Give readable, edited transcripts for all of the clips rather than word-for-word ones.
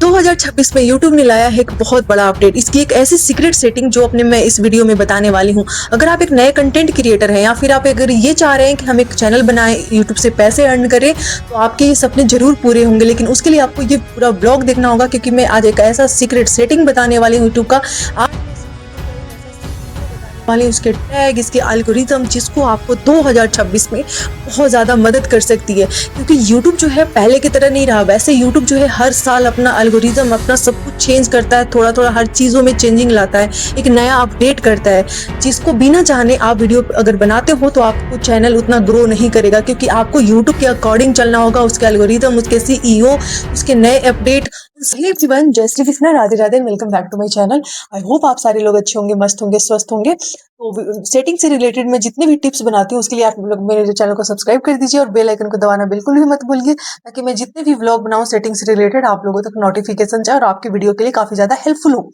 2026 में यूट्यूब ने लाया है एक बहुत बड़ा अपडेट। इसकी एक ऐसी सीक्रेट सेटिंग जो अपने मैं इस वीडियो में बताने वाली हूँ। अगर आप एक नए कंटेंट क्रिएटर हैं या फिर आप अगर ये चाह रहे हैं कि हम एक चैनल बनाएं, यूट्यूब से पैसे अर्न करें, तो आपके ये सपने जरूर पूरे होंगे। लेकिन उसके लिए आपको ये पूरा ब्लॉग देखना होगा, क्योंकि मैं आज एक ऐसा सीक्रेट सेटिंग बताने वाली हूँ यूट्यूब का। वाले उसके टैग, इसके एल्गोरिथम, जिसको आपको 2026 में बहुत ज़्यादा मदद कर सकती है। क्योंकि YouTube जो है पहले की तरह नहीं रहा। वैसे YouTube जो है हर साल अपना एल्गोरिथम, अपना सब कुछ चेंज करता है, थोड़ा थोड़ा हर चीज़ों में चेंजिंग लाता है, एक नया अपडेट करता है, जिसको बिना चाहने आप वीडियो अगर बनाते हो तो आपको चैनल उतना ग्रो नहीं करेगा। क्योंकि आपको YouTube के अकॉर्डिंग चलना होगा, उसके एल्गोरिथम, उसके CEO, उसके नए अपडेट। हेलो एवरीवन, जय Shri Krishna, Radhe Radhe, welcome back to my channel. I hope आप सारे लोग अच्छे होंगे, मस्त होंगे, स्वस्थ होंगे। तो सेटिंग से रिलेटेड मैं जितने भी टिप्स बनाती हूँ उसके लिए आप लोग मेरे चैनल को सब्सक्राइब कर दीजिए और बेल आइकन को दबाना बिल्कुल भी मत भूलिए, ताकि मैं जितने भी व्लॉग बनाऊँ सेटिंग से रिलेटेड आप लोगों तक नोटिफिकेशन जाए और आपकी वीडियो के लिए काफी ज्यादा हेल्पफुल हो।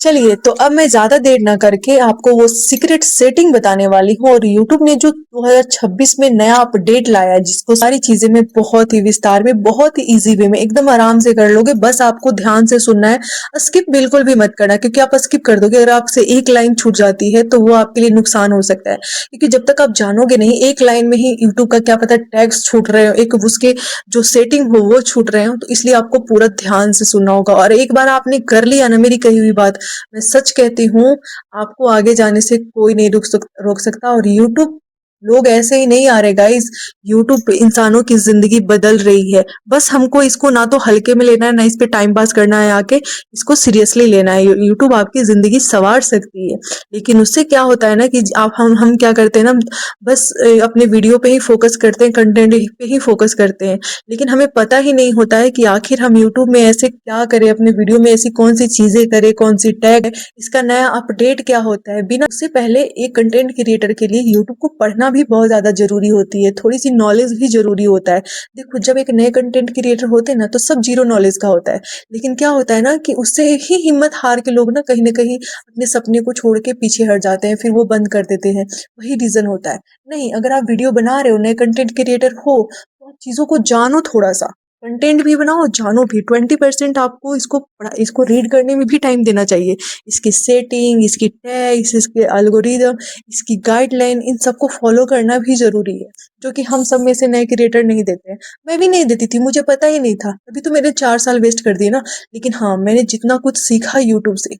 चलिए, तो अब मैं ज्यादा देर ना करके आपको वो सीक्रेट सेटिंग बताने वाली हूँ। और YouTube ने जो 2026 में नया अपडेट लाया है, जिसको सारी चीजें में बहुत ही विस्तार में, बहुत ही इजी वे में, एकदम आराम से कर लोगे। बस आपको ध्यान से सुनना है, स्किप बिल्कुल भी मत करना। क्योंकि आप स्किप कर दोगे, अगर आपसे एक लाइन छूट जाती है तो वो आपके लिए नुकसान हो सकता है। क्योंकि जब तक आप जानोगे नहीं, एक लाइन में ही यूट्यूब का क्या पता टैग्स छूट रहे हो, एक उसके जो सेटिंग हो वो छूट रहे हो। तो इसलिए आपको पूरा ध्यान से सुनना होगा। और एक बार आपने कर लिया ना मेरी कही हुई बात, मैं सच कहती हूँ, आपको आगे जाने से कोई नहीं रोक सकता। और यूट्यूब, लोग ऐसे ही नहीं आ रहे गाइस। यूट्यूब पे इंसानों की जिंदगी बदल रही है। बस हमको इसको ना तो हल्के में लेना है, ना इस पे टाइम पास करना है आके, इसको सीरियसली लेना है। यूट्यूब आपकी जिंदगी संवार सकती है। लेकिन उससे क्या होता है ना कि आप हम क्या करते हैं ना, बस अपने वीडियो पे ही फोकस करते हैं, कंटेंट पे ही फोकस करते हैं। लेकिन हमें पता ही नहीं होता है कि आखिर हम यूट्यूब में ऐसे क्या करें, अपने वीडियो में ऐसी कौन सी चीजें करें, कौन सी टैग है, इसका नया अपडेट क्या होता है। बिना उससे पहले एक कंटेंट क्रिएटर के लिए यूट्यूब को पढ़ना भी बहुत ज्यादा जरूरी होती है, थोड़ी सी नॉलेज भी जरूरी होता है। देखो, जब एक नए कंटेंट क्रिएटर होते हैं ना, तो सब जीरो नॉलेज का होता है। लेकिन क्या होता है ना कि उससे ही हिम्मत हार के लोग ना कहीं ना कहीं अपने सपने को छोड़ के पीछे हट जाते हैं, फिर वो बंद कर देते हैं। वही रीजन होता है। नहीं, अगर आप वीडियो बना रहे हो, नए कंटेंट क्रिएटर हो, तो आप चीजों को जानो थोड़ा सा, कंटेंट भी बनाओ, जानो भी। 20% आपको इसको रीड करने में भी टाइम देना चाहिए। इसकी सेटिंग, इसकी टैग्स, इसके एल्गोरिदम, इसकी गाइडलाइन, इन सबको फॉलो करना भी जरूरी है, जो कि हम सब में से नए क्रिएटर नहीं देते हैं। मैं भी नहीं देती थी, मुझे पता ही नहीं था, अभी तो मेरे 4 साल वेस्ट कर दिए ना। लेकिन हाँ, मैंने जितना कुछ सीखा यूट्यूब से,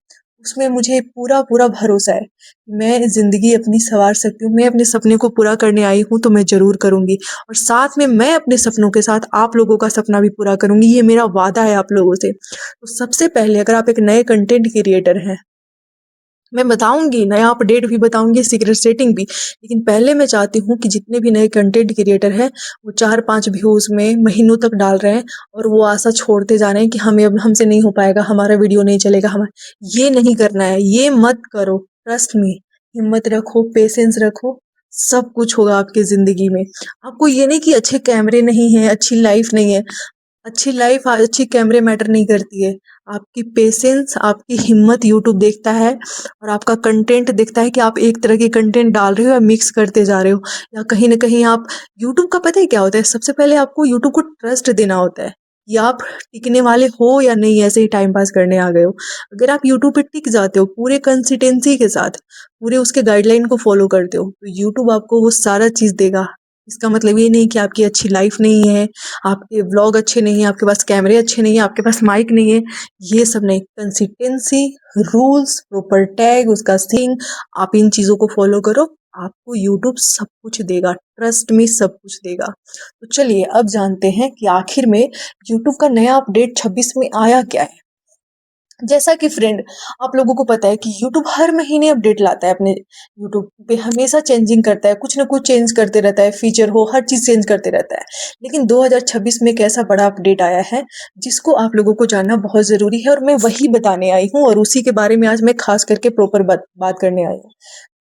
उसमें मुझे पूरा पूरा भरोसा है कि मैं जिंदगी अपनी संवार सकती हूँ। मैं अपने सपने को पूरा करने आई हूँ तो मैं जरूर करूंगी। और साथ में मैं अपने सपनों के साथ आप लोगों का सपना भी पूरा करूंगी, ये मेरा वादा है आप लोगों से। तो सबसे पहले, अगर आप एक नए कंटेंट क्रिएटर हैं, मैं बताऊंगी नया अपडेट भी बताऊंगी, सीक्रेट सेटिंग भी। लेकिन पहले मैं चाहती हूँ कि जितने भी नए कंटेंट क्रिएटर हैं, वो 4-5 व्यूज में महीनों तक डाल रहे हैं और वो आशा छोड़ते जा रहे हैं कि हमें अब हमसे नहीं हो पाएगा, हमारा वीडियो नहीं चलेगा, हमारा ये नहीं करना है। ये मत करो, ट्रस्ट में। हिम्मत रखो, पेशेंस रखो, सब कुछ होगा आपकी जिंदगी में। आपको ये नहीं कि अच्छे कैमरे नहीं है, अच्छी लाइफ नहीं है। अच्छी लाइफ, अच्छी कैमरे मैटर नहीं करती है। आपकी पेशेंस, आपकी हिम्मत यूट्यूब देखता है। और आपका कंटेंट देखता है कि आप एक तरह के कंटेंट डाल रहे हो या मिक्स करते जा रहे हो, या कहीं ना कहीं आप, यूट्यूब का पता है क्या होता है, सबसे पहले आपको यूट्यूब को ट्रस्ट देना होता है कि आप टिकने वाले हो या नहीं, ऐसे ही टाइम पास करने आ गए हो। अगर आप यूट्यूब पे टिक जाते हो पूरे कंसिस्टेंसी के साथ, पूरे उसके गाइडलाइन को फॉलो करते हो, तो यूट्यूब आपको वो सारा चीज देगा। इसका मतलब ये नहीं कि आपकी अच्छी लाइफ नहीं है, आपके व्लॉग अच्छे नहीं है, आपके पास कैमरे अच्छे नहीं है, आपके पास माइक नहीं है, ये सब नहीं। कंसिस्टेंसी, रूल्स, प्रॉपर टैग, उसका सींग, आप इन चीजों को फॉलो करो, आपको यूट्यूब सब कुछ देगा, ट्रस्ट में सब कुछ देगा। तो चलिए, अब जानते हैं कि आखिर में यूट्यूब का नया अपडेट 26 में आया क्या है। जैसा कि फ्रेंड, आप लोगों को पता है कि YouTube हर महीने अपडेट लाता है अपने, YouTube पे हमेशा चेंजिंग करता है, कुछ ना कुछ चेंज करते रहता है, फीचर हो, हर चीज चेंज करते रहता है। लेकिन 2026 में एक ऐसा बड़ा अपडेट आया है जिसको आप लोगों को जानना बहुत जरूरी है, और मैं वही बताने आई हूँ, और उसी के बारे में आज मैं खास करके प्रॉपर बात करने आई हूँ।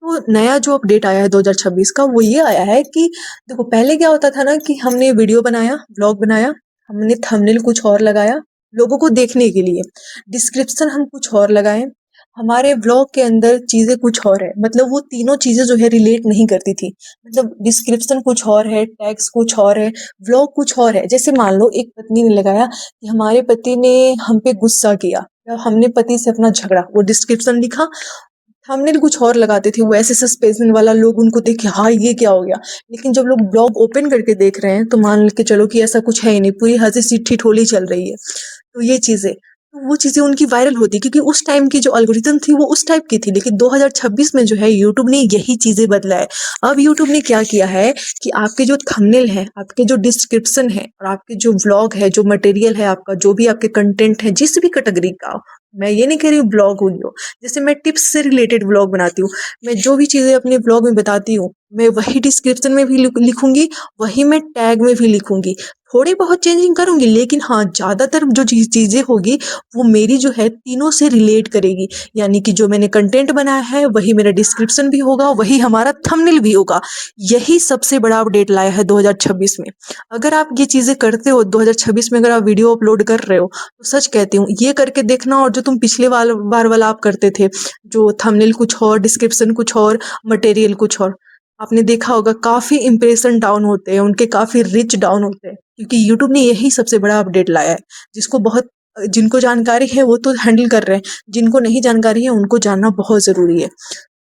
तो नया जो अपडेट आया है 2026 का, वो ये आया है कि देखो, पहले क्या होता था ना कि हमने वीडियो बनाया, ब्लॉग बनाया, हमने थंबनेल कुछ और लगाया लोगों को देखने के लिए, डिस्क्रिप्शन हम कुछ और लगाएं, हमारे ब्लॉग के अंदर चीज़ें कुछ और है, मतलब वो तीनों चीज़ें जो है रिलेट नहीं करती थी। मतलब डिस्क्रिप्शन कुछ और है, टैग्स कुछ और है, ब्लॉग कुछ और है। जैसे मान लो एक पत्नी ने लगाया कि हमारे पति ने हम पे गुस्सा किया या हमने पति से अपना झगड़ा, वो डिस्क्रिप्शन लिखा, थंबनेल कुछ और लगाते थे, वो ऐसे सस्पेंस वाला, लोग उनको देख के हाँ ये क्या हो गया। लेकिन जब लोग ब्लॉग ओपन करके देख रहे हैं तो मान के चलो कि ऐसा कुछ है ही नहीं, पूरी हंसी सी ठिठोली चल रही है। तो ये चीज़ें, तो वो चीज़ें उनकी वायरल होती, क्योंकि उस टाइम की जो एल्गोरिथम थी वो उस टाइप की थी। लेकिन 2026 में जो है यूट्यूब ने यही चीज़ें बदला है। अब यूट्यूब ने क्या किया है कि आपके जो थंबनेल है, आपके जो डिस्क्रिप्शन है और आपके जो व्लॉग है, जो मटेरियल है आपका, जो भी आपके कंटेंट है, जिस भी कैटेगरी का हो, मैं ये नहीं कह रही हूँ ब्लॉग हुई हो, जैसे मैं टिप्स से रिलेटेड व्लॉग बनाती हूँ, मैं जो भी चीज़ें अपने व्लॉग में बताती हूँ, मैं वही डिस्क्रिप्शन में भी लिखूंगी, वही मैं टैग में भी लिखूंगी। थोड़ी बहुत चेंजिंग करूंगी, लेकिन हाँ ज़्यादातर जो चीज़ें होगी वो मेरी जो है तीनों से रिलेट करेगी। यानी कि जो मैंने कंटेंट बनाया है वही मेरा डिस्क्रिप्शन भी होगा, वही हमारा थंबनेल भी होगा। यही सबसे बड़ा अपडेट लाया है 2026 में। अगर आप ये चीज़ें करते हो 2026 में, अगर आप वीडियो अपलोड कर रहे हो, तो सच कहती हूँ ये करके देखना। और जो तुम पिछले बार वाला आप करते थे, जो थंबनेल कुछ और, डिस्क्रिप्शन कुछ और, मटेरियल कुछ और, आपने देखा होगा काफ़ी इंप्रेशन डाउन होते हैं उनके, काफ़ी रिच डाउन होते हैं, क्योंकि यूट्यूब ने यही सबसे बड़ा अपडेट लाया है। जिनको जानकारी है वो तो हैंडल कर रहे हैं, जिनको नहीं जानकारी है उनको जानना बहुत ज़रूरी है।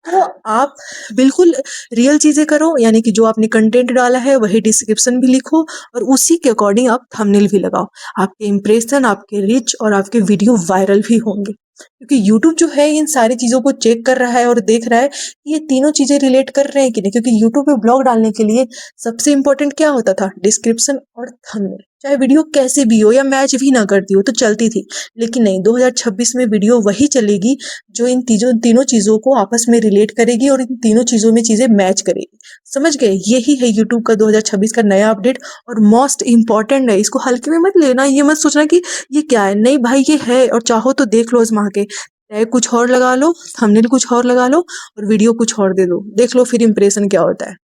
तो आप बिल्कुल रियल चीज़ें करो, यानी कि जो आपने कंटेंट डाला है वही डिस्क्रिप्शन भी लिखो और उसी के अकॉर्डिंग आप थंबनेल भी लगाओ। आपके इंप्रेशन, आपके रीच और आपके वीडियो वायरल भी होंगे, क्योंकि यूट्यूब जो है इन सारी चीज़ों को चेक कर रहा है और देख रहा है कि ये तीनों चीज़ें रिलेट कर रहे हैं कि नहीं। क्योंकि यूट्यूब पे ब्लॉग डालने के लिए सबसे इंपॉर्टेंट क्या होता था? डिस्क्रिप्शन और थंबनेल। चाहे वीडियो कैसे भी हो या मैच भी ना करती हो तो चलती थी, लेकिन नहीं, 2026 में वीडियो वही चलेगी जो इन तीनों चीज़ों को आपस में रिलेट करेगी और इन तीनों चीज़ों में चीज़ें मैच करेगी। समझ गए? यही है यूट्यूब का 2026 का नया अपडेट और मोस्ट इम्पॉर्टेंट है। इसको हल्के में मत लेना, ये मत सोचना कि ये क्या है। नहीं भाई, ये है, और चाहो तो देख लो आजमा के। टैग कुछ और लगा लो, थंबनेल कुछ और लगा लो और वीडियो कुछ और दे दो, देख लो फिर इंप्रेशन क्या होता है।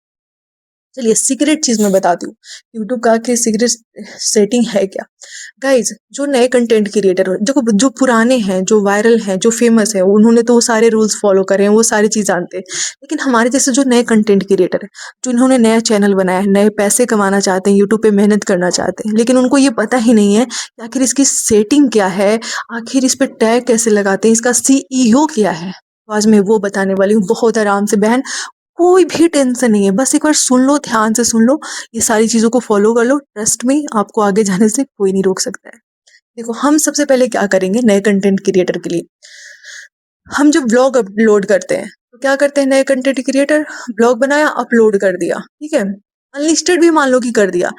चलिए सीक्रेट चीज़ मैं बताती हूँ, यूट्यूब का आखिर सीक्रेट सेटिंग है क्या। गाइज, जो नए कंटेंट क्रिएटर हो, जो पुराने हैं, जो वायरल हैं, जो फेमस हैं, उन्होंने तो वो सारे रूल्स फॉलो करे हैं, वो सारी चीज़ जानते हैं। लेकिन हमारे जैसे जो नए कंटेंट क्रिएटर है, जो इन्होंने नया चैनल बनाया है, नए पैसे कमाना चाहते हैं, यूट्यूब पे मेहनत करना चाहते हैं, लेकिन उनको ये पता ही नहीं है कि आखिर इसकी सेटिंग क्या है, आखिर इस पर टैग कैसे लगाते हैं, इसका CEO क्या है। तो आज मैं वो बताने वाली हूँ, बहुत आराम से बहन, कोई भी टेंशन नहीं है, बस एक बार सुन लो, ध्यान से सुन लो, ये सारी चीज़ों को फॉलो कर लो, ट्रस्ट में आपको आगे जाने से कोई नहीं रोक सकता है। देखो, हम सबसे पहले क्या करेंगे नए कंटेंट क्रिएटर के लिए, हम जब ब्लॉग अपलोड करते हैं तो क्या करते हैं नए कंटेंट क्रिएटर, ब्लॉग बनाया, अपलोड कर दिया, ठीक है, अनलिस्टेड भी मान लो कि कर दिया।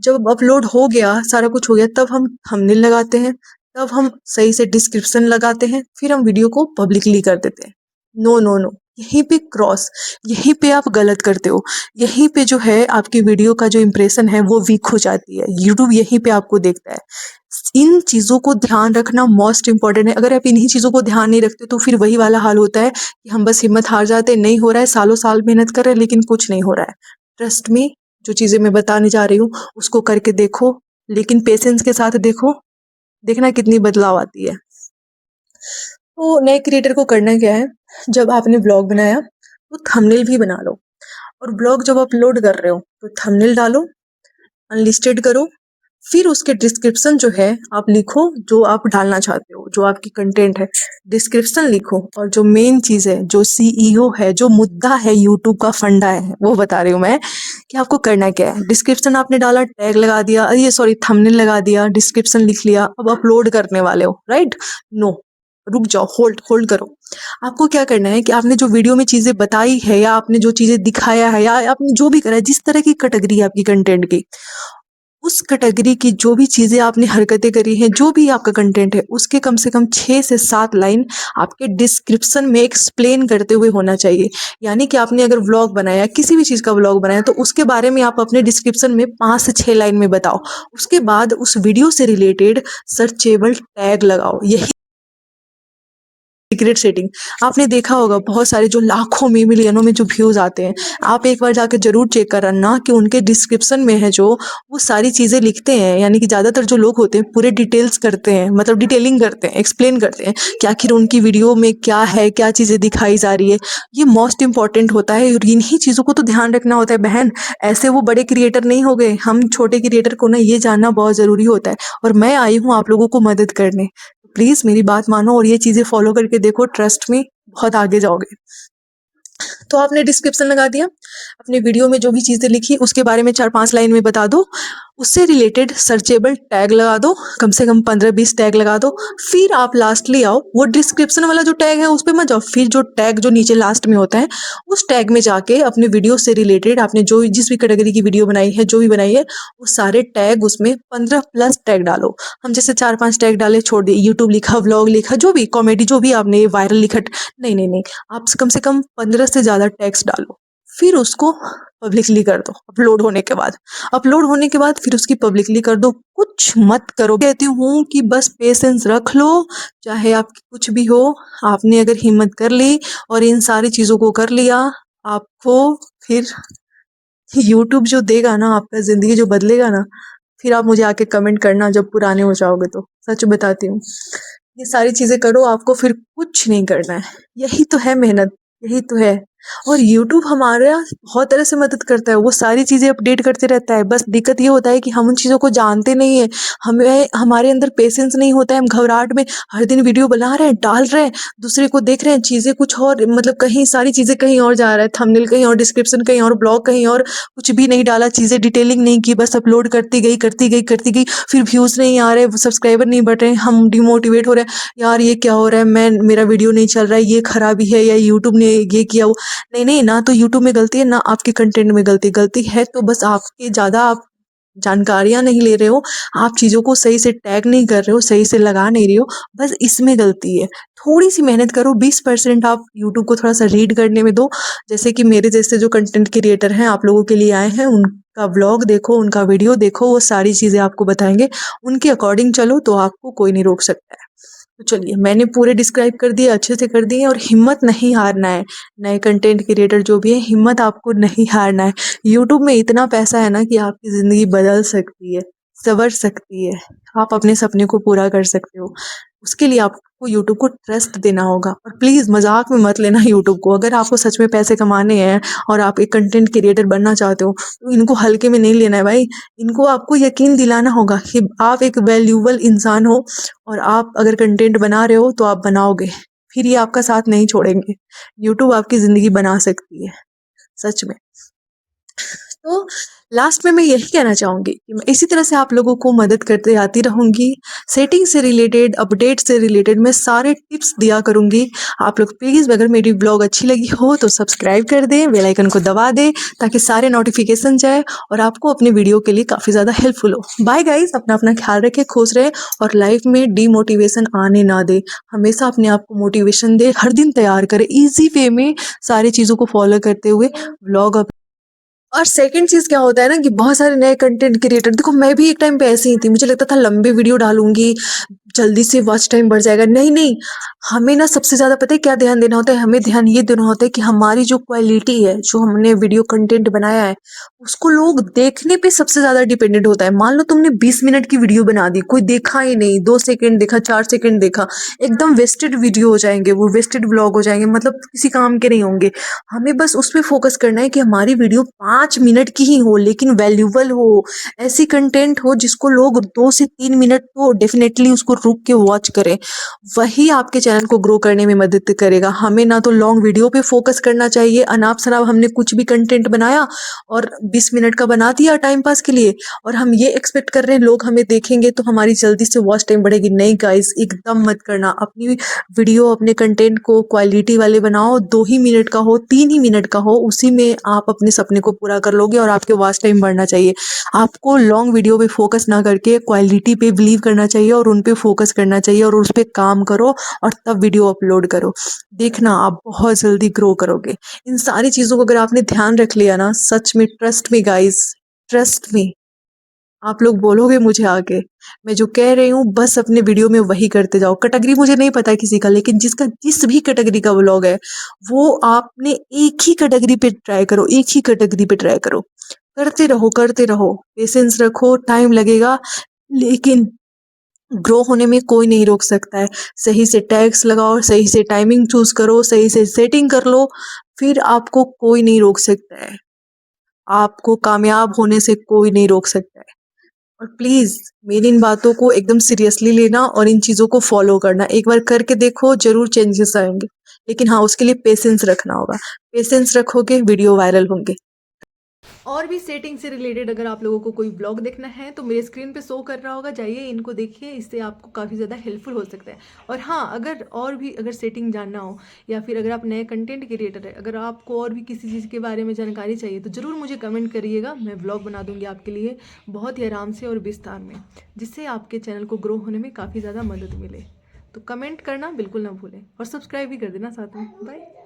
जब अपलोड हो गया, सारा कुछ हो गया, तब हम थंबनेल लगाते हैं, तब हम सही से डिस्क्रिप्शन लगाते हैं, फिर हम वीडियो को पब्लिकली कर देते हैं। नो नो नो, यहीं पे क्रॉस, यहीं पे आप गलत करते हो, यहीं पे जो है आपकी वीडियो का जो इंप्रेशन है वो वीक हो जाती है, यूट्यूब यहीं पे आपको देखता है। इन चीज़ों को ध्यान रखना मोस्ट इंपॉर्टेंट है। अगर आप इन्हीं चीज़ों को ध्यान नहीं रखते तो फिर वही वाला हाल होता है कि हम बस हिम्मत हार जाते हैं, नहीं हो रहा है, सालों साल मेहनत कर रहे हैं लेकिन कुछ नहीं हो रहा है। ट्रस्ट मी, जो चीज़ें मैं बताने जा रही हूँ उसको करके देखो, लेकिन पेशेंस के साथ देखो, देखना कितनी बदलाव आती है। तो नए क्रिएटर को करना क्या है, जब आपने ब्लॉग बनाया तो थंबनेल भी बना लो, और ब्लॉग जब अपलोड कर रहे हो तो थंबनेल डालो, अनलिस्टेड करो, फिर उसके डिस्क्रिप्शन जो है आप लिखो जो आप डालना चाहते हो, जो आपकी कंटेंट है, डिस्क्रिप्शन लिखो। और जो मेन चीज़ है, जो CEO है, जो मुद्दा है, यूट्यूब का फंडा है, वो बता रही हूँ मैं कि आपको करना क्या है। डिस्क्रिप्शन आपने डाला, टैग लगा दिया, ये सॉरी थंबनेल लगा दिया, डिस्क्रिप्शन लिख लिया, अब अपलोड करने वाले हो, राइट? नो, रुक जाओ, होल्ड होल्ड करो। आपको क्या करना है कि आपने जो वीडियो में चीज़ें बताई है, या आपने जो चीज़ें दिखाया है, या आपने जो भी करा है, जिस तरह की कैटेगरी है आपकी कंटेंट की, उस कैटेगरी की जो भी चीज़ें आपने हरकतें करी हैं, जो भी आपका कंटेंट है, उसके कम से कम 6 से 7 लाइन आपके डिस्क्रिप्शन में एक्सप्लेन करते हुए होना चाहिए। यानी कि आपने अगर व्लॉग बनाया, किसी भी चीज़ का व्लॉग बनाया, तो उसके बारे में आप अपने डिस्क्रिप्शन में 5 से 6 लाइन में बताओ। उसके बाद उस वीडियो से रिलेटेड सर्चेबल टैग लगाओ। यही सीक्रेट सेटिंग आपने देखा होगा, बहुत सारे जो लाखों में मिलियनों में जो व्यूज आते हैं, आप एक बार जाकर जरूर चेक करना कि उनके डिस्क्रिप्शन में है जो वो सारी चीजें लिखते हैं। यानी कि ज्यादातर जो लोग होते हैं पूरे डिटेल्स करते हैं, मतलब डिटेलिंग करते हैं, एक्सप्लेन करते हैं कि आखिर उनकी वीडियो में क्या है, क्या चीजें दिखाई जा रही है। ये मोस्ट इंपॉर्टेंट होता है और इन्हीं चीजों को तो ध्यान रखना होता है बहन। ऐसे वो बड़े क्रिएटर नहीं हो गए, हम छोटे क्रिएटर को ना ये जानना बहुत जरूरी होता है। और मैं आई हूँ आप लोगों को मदद करने, प्लीज मेरी बात मानो और ये चीजें फॉलो करके देखो, ट्रस्ट में बहुत आगे जाओगे। तो आपने डिस्क्रिप्शन लगा दिया, अपने वीडियो में जो भी चीजें लिखी उसके बारे में 4-5 लाइन में बता दो, उससे रिलेटेड सर्चेबल टैग लगा दो, कम से कम 15-20 टैग लगा दो। फिर आप लास्टली आओ, वो डिस्क्रिप्शन वाला जो टैग है उस पर मत जाओ, फिर जो टैग जो नीचे लास्ट में होता है उस टैग में जाके अपने वीडियो से रिलेटेड आपने जो जिस भी कैटेगरी की वीडियो बनाई है, जो भी बनाई है, वो सारे टैग उसमें 15+ टैग डालो। हम जैसे 4-5 टैग डाले छोड़ दिए, यूट्यूब लिखा, व्लॉग लिखा, जो भी कॉमेडी जो भी आपने वायरल लिखा, नहीं नहीं नहीं, आप कम से कम 15 से ज्यादा टैग्स डालो। फिर उसको पब्लिकली कर दो। अपलोड होने के बाद फिर उसकी पब्लिकली कर दो, कुछ मत करो। कहती हूँ कि बस पेशेंस रख लो, चाहे आपकी कुछ भी हो। आपने अगर हिम्मत कर ली और इन सारी चीजों को कर लिया, आपको फिर यूट्यूब जो देगा ना, आपका जिंदगी जो बदलेगा ना, फिर आप मुझे आके कमेंट करना जब पुराने हो जाओगे तो। सच बताती हूँ, ये सारी चीजें करो, आपको फिर कुछ नहीं करना है। यही तो है मेहनत, यही तो है। और YouTube हमारा बहुत तरह से मदद करता है, वो सारी चीजें अपडेट करते रहता है। बस दिक्कत ये होता है कि हम उन चीजों को जानते नहीं है, हमें हमारे अंदर पेशेंस नहीं होता है। हम घबराहट में हर दिन वीडियो बना रहे हैं, डाल रहे हैं, दूसरे को देख रहे हैं, चीजें कुछ और, मतलब कहीं सारी चीजें कहीं और जा रहा है, थंबनेल कहीं और, डिस्क्रिप्शन कहीं और, ब्लॉग कहीं और, कुछ भी नहीं डाला, चीजें डिटेलिंग नहीं की, बस अपलोड करती गई, फिर व्यूज नहीं आ रहे, सब्सक्राइबर नहीं बढ़ रहे, हम डिमोटिवेट हो रहे हैं, यार ये क्या हो रहा है, मैं मेरा वीडियो नहीं चल रहा है, ये खराबी है, या यूट्यूब ने ये किया। वो नहीं नहीं, ना तो यूट्यूब में गलती है, ना आपके कंटेंट में गलती है तो बस आपके ज़्यादा आप जानकारियां नहीं ले रहे हो, आप चीज़ों को सही से टैग नहीं कर रहे हो, सही से लगा नहीं रहे हो, बस इसमें गलती है। थोड़ी सी मेहनत करो, 20% आप यूट्यूब को थोड़ा सा रीड करने में दो। जैसे कि मेरे जैसे जो कंटेंट क्रिएटर हैं, आप लोगों के लिए आए हैं, उनका व्लॉग देखो, उनका वीडियो देखो, वो सारी चीज़ें आपको बताएंगे, उनके अकॉर्डिंग चलो तो आपको कोई नहीं रोक सकता है। तो चलिए, मैंने पूरे डिस्क्राइब कर दिए, अच्छे से कर दिए, और हिम्मत नहीं हारना है। नए कंटेंट क्रिएटर जो भी है, हिम्मत आपको नहीं हारना है। यूट्यूब में इतना पैसा है ना कि आपकी ज़िंदगी बदल सकती है, संवर सकती है, आप अपने सपने को पूरा कर सकते हो। उसके लिए आपको यूट्यूब को ट्रस्ट देना होगा। और प्लीज़ मजाक में मत लेना यूट्यूब को। अगर आपको सच में पैसे कमाने हैं और आप एक कंटेंट क्रिएटर बनना चाहते हो, तो इनको हल्के में नहीं लेना है भाई। इनको आपको यकीन दिलाना होगा कि आप एक वैल्यूबल इंसान हो, और आप अगर कंटेंट बना रहे हो तो आप बनाओगे, फिर ये आपका साथ नहीं छोड़ेंगे। यूट्यूब आपकी ज़िंदगी बना सकती है, सच में। तो लास्ट में मैं यही कहना चाहूँगी कि मैं इसी तरह से आप लोगों को मदद करते आती रहूँगी। सेटिंग से रिलेटेड, अपडेट से रिलेटेड मैं सारे टिप्स दिया करूँगी। आप लोग प्लीज़, अगर मेरी ब्लॉग अच्छी लगी हो तो सब्सक्राइब कर दें, बेल आइकन को दबा दें, ताकि सारे नोटिफिकेशन जाए और आपको अपने वीडियो के लिए काफ़ी ज़्यादा हेल्पफुल हो। बाय गाइज, अपना अपना ख्याल रखें, खुश रहे, और लाइफ में डीमोटिवेशन आने ना दे। हमेशा अपने आप को मोटिवेशन दे, हर दिन तैयार करें ईजी वे में, सारी चीज़ों को फॉलो करते हुए ब्लॉग। और सेकंड चीज़ क्या होता है ना कि बहुत सारे नए कंटेंट क्रिएटर, देखो मैं भी एक टाइम पे ऐसी ही थी, मुझे लगता था लंबे वीडियो डालूंगी जल्दी से वॉच टाइम बढ़ जाएगा। नहीं नहीं, हमें ना सबसे ज़्यादा पता है क्या ध्यान देना होता है, हमें ध्यान ये देना होता है कि हमारी जो क्वालिटी है, जो हमने वीडियो कंटेंट बनाया है, उसको लोग देखने पे सबसे ज़्यादा डिपेंडेंट होता है। मान लो तुमने 20 मिनट की वीडियो बना दी, कोई देखा ही नहीं, 2 सेकंड देखा, 4 सेकंड देखा, एकदम वेस्टेड वीडियो हो जाएंगे, वो वेस्टेड ब्लॉग हो जाएंगे, मतलब किसी काम के नहीं होंगे। हमें बस उस पर फोकस करना है कि हमारी वीडियो 5 मिनट की ही हो, लेकिन वैल्यूबल हो, ऐसी कंटेंट हो जिसको लोग 2 से 3 मिनट तो डेफिनेटली उसको रुक के वॉच करें। वही आपके चैनल को ग्रो करने में मदद करेगा। हमें ना तो लॉन्ग वीडियो पे फोकस करना चाहिए, अनाप शनाप हमने कुछ भी कंटेंट बनाया और 20 मिनट का बना दिया टाइम पास के लिए, और हम ये एक्सपेक्ट कर रहे हैं लोग हमें देखेंगे तो हमारी जल्दी से वॉच टाइम बढ़ेगी। नहीं गाइस, एकदम मत करना। अपनी वीडियो, अपने कंटेंट को क्वालिटी वाले बनाओ, 2 ही मिनट का हो, 3 ही मिनट का हो, उसी में आप अपने सपने को पूरा कर लोगे और आपके वॉच टाइम बढ़ना चाहिए। आपको लॉन्ग वीडियो पे फोकस ना करके क्वालिटी पे बिलीव करना चाहिए, और उन पे फोकस करना चाहिए, और उस पे काम करो, और तब वीडियो अपलोड करो। देखना आप बहुत जल्दी ग्रो करोगे। इन सारी चीज़ों को अगर आपने ध्यान रख लिया ना, सच में, trust me guys, trust me, आप लोग बोलोगे मुझे आगे, मैं जो कह रही हूँ बस अपने वीडियो में वही करते जाओ। कैटेगरी मुझे नहीं पता है किसी का, लेकिन जिसका जिस भी कैटेगरी का व्लॉग है वो आपने एक ही कैटेगरी पे ट्राई करो, एक ही कैटेगरी पे ट्राई करो, करते रहो, पेशेंस रखो, टाइम लगेगा, लेकिन ग्रो होने में कोई नहीं रोक सकता है। सही से टैग्स लगाओ, सही से टाइमिंग चूज करो, सही से सेटिंग कर लो, फिर आपको कोई नहीं रोक सकता है। आपको कामयाब होने से कोई नहीं रोक सकता है। और प्लीज़ मेरी इन बातों को एकदम सीरियसली लेना और इन चीज़ों को फॉलो करना। एक बार करके देखो, ज़रूर चेंजेस आएँगे। लेकिन हाँ, उसके लिए पेशेंस रखना होगा। पेशेंस रखोगे, वीडियो वायरल होंगे। और भी सेटिंग से रिलेटेड अगर आप लोगों को कोई ब्लॉग देखना है तो मेरे स्क्रीन पे शो कर रहा होगा, जाइए इनको देखिए, इससे आपको काफ़ी ज़्यादा हेल्पफुल हो सकता है। और हाँ, अगर और भी अगर सेटिंग जानना हो या फिर अगर आप नए कंटेंट क्रिएटर है, अगर आपको और भी किसी चीज़ के बारे में जानकारी चाहिए तो ज़रूर मुझे कमेंट करिएगा, मैं ब्लॉग बना दूँगी आपके लिए बहुत ही आराम से और विस्तार में, जिससे आपके चैनल को ग्रो होने में काफ़ी ज़्यादा मदद मिले। तो कमेंट करना बिल्कुल ना भूलें और सब्सक्राइब भी कर देना साथ में। बाय।